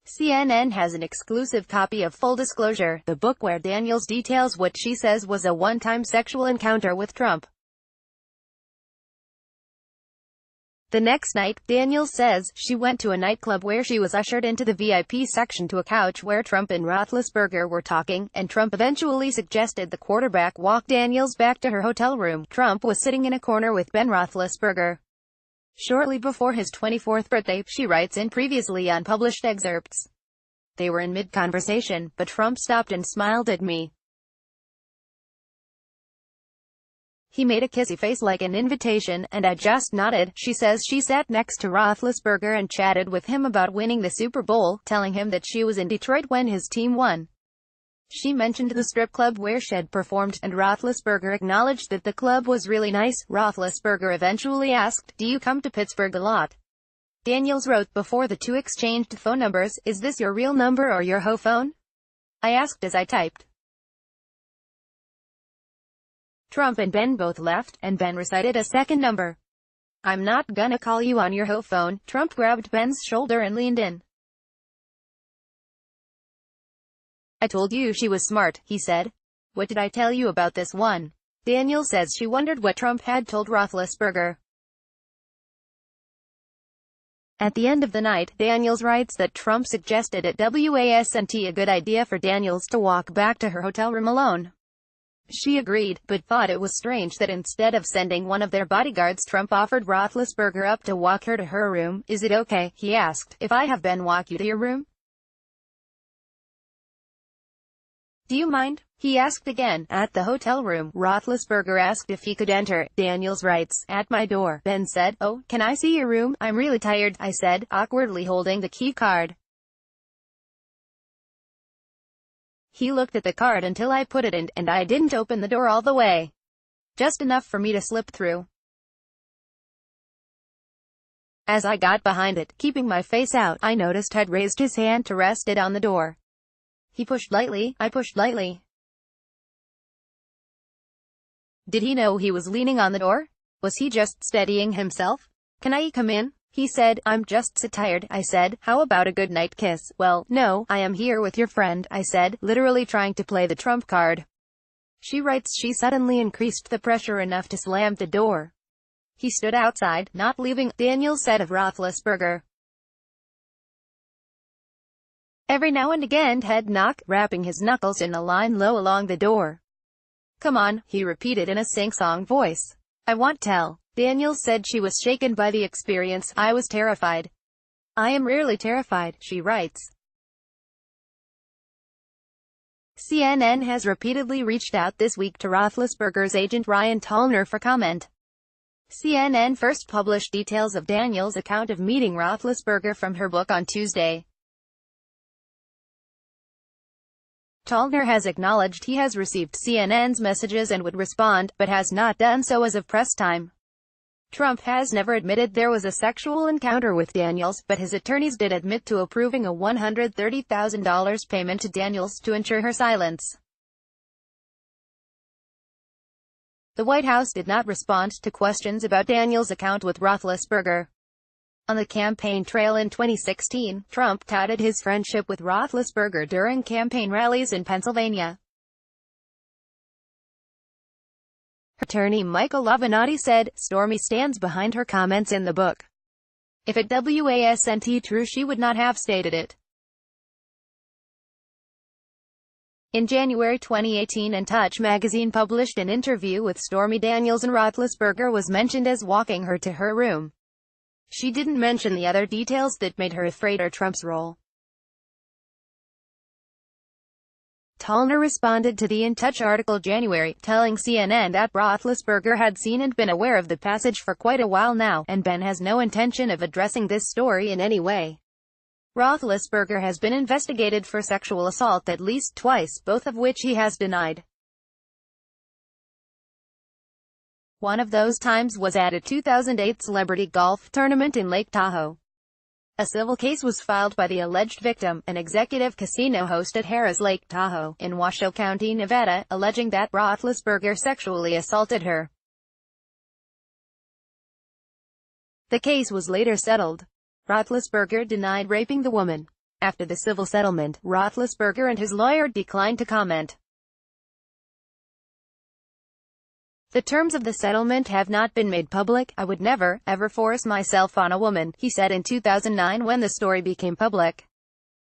CNN has an exclusive copy of Full Disclosure, the book where Daniels details what she says was a one-time sexual encounter with Trump. The next night, Daniels says, she went to a nightclub where she was ushered into the VIP section to a couch where Trump and Roethlisberger were talking, and Trump eventually suggested the quarterback walk Daniels back to her hotel room. Trump was sitting in a corner with Ben Roethlisberger shortly before his 24th birthday, she writes in previously unpublished excerpts. They were in mid-conversation, but Trump stopped and smiled at me. He made a kissy face like an invitation, and I just nodded. She says she sat next to Roethlisberger and chatted with him about winning the Super Bowl, telling him that she was in Detroit when his team won. She mentioned the strip club where she'd performed, and Roethlisberger acknowledged that the club was really nice. Roethlisberger eventually asked, "Do you come to Pittsburgh a lot?" Daniels wrote before the two exchanged phone numbers, "Is this your real number or your ho phone?" I asked as I typed. Trump and Ben both left, and Ben recited a second number. "I'm not gonna call you on your ho phone." Trump grabbed Ben's shoulder and leaned in. "I told you she was smart," he said. "What did I tell you about this one?" Daniels says she wondered what Trump had told Roethlisberger. At the end of the night, Daniels writes that Trump suggested it wasn't a good idea for Daniels to walk back to her hotel room alone. She agreed, but thought it was strange that instead of sending one of their bodyguards, Trump offered Roethlisberger up to walk her to her room. "Is it okay," he asked, "if I have Ben walk you to your room? Do you mind?" He asked again. At the hotel room, Roethlisberger asked if he could enter. Daniels writes, "At my door." Ben said, "Oh, can I see your room? I'm really tired," I said, awkwardly holding the key card. He looked at the card until I put it in, and I didn't open the door all the way. Just enough for me to slip through. As I got behind it, keeping my face out, I noticed he'd raised his hand to rest it on the door. He pushed lightly, I pushed lightly. Did he know he was leaning on the door? Was he just steadying himself? "Can I come in?" he said. "I'm just so tired," I said. "How about a good night kiss?" "Well, no, I am here with your friend," I said, literally trying to play the Trump card. She writes she suddenly increased the pressure enough to slam the door. He stood outside, not leaving. Daniels said of Roethlisberger, "Every now and again he'd knock, rapping his knuckles in a line low along the door." "Come on," he repeated in a sing-song voice. "I want tell." Daniels said she was shaken by the experience. "I was terrified." "I am rarely terrified," she writes. CNN has repeatedly reached out this week to Roethlisberger's agent Ryan Tallner for comment. CNN first published details of Daniels' account of meeting Roethlisberger from her book on Tuesday. Tallner has acknowledged he has received CNN's messages and would respond, but has not done so as of press time. Trump has never admitted there was a sexual encounter with Daniels, but his attorneys did admit to approving a $130,000 payment to Daniels to ensure her silence. The White House did not respond to questions about Daniels' account with Roethlisberger. On the campaign trail in 2016, Trump touted his friendship with Roethlisberger during campaign rallies in Pennsylvania. Attorney Michael Avenatti said, "Stormy stands behind her comments in the book. If it wasn't true she would not have stated it." In January 2018, and Touch magazine published an interview with Stormy Daniels, and Roethlisberger was mentioned as walking her to her room. She didn't mention the other details that made her afraid or Trump's role. Tallner responded to the In Touch article January, telling CNN that Roethlisberger had seen and been aware of the passage for quite a while now, and Ben has no intention of addressing this story in any way. Roethlisberger has been investigated for sexual assault at least twice, both of which he has denied. One of those times was at a 2008 celebrity golf tournament in Lake Tahoe. A civil case was filed by the alleged victim, an executive casino host at Harrah's Lake Tahoe, in Washoe County, Nevada, alleging that Roethlisberger sexually assaulted her. The case was later settled. Roethlisberger denied raping the woman. After the civil settlement, Roethlisberger and his lawyer declined to comment. The terms of the settlement have not been made public. I would never, ever force myself on a woman, he said in 2009 when the story became public.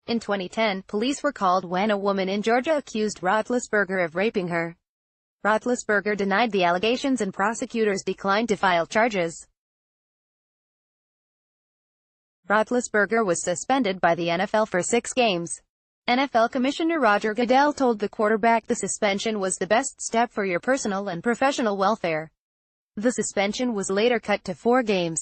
In 2010, police were called when a woman in Georgia accused Roethlisberger of raping her. Roethlisberger denied the allegations and prosecutors declined to file charges. Roethlisberger was suspended by the NFL for 6 games. NFL Commissioner Roger Goodell told the quarterback the suspension was the best step for your personal and professional welfare. The suspension was later cut to 4 games.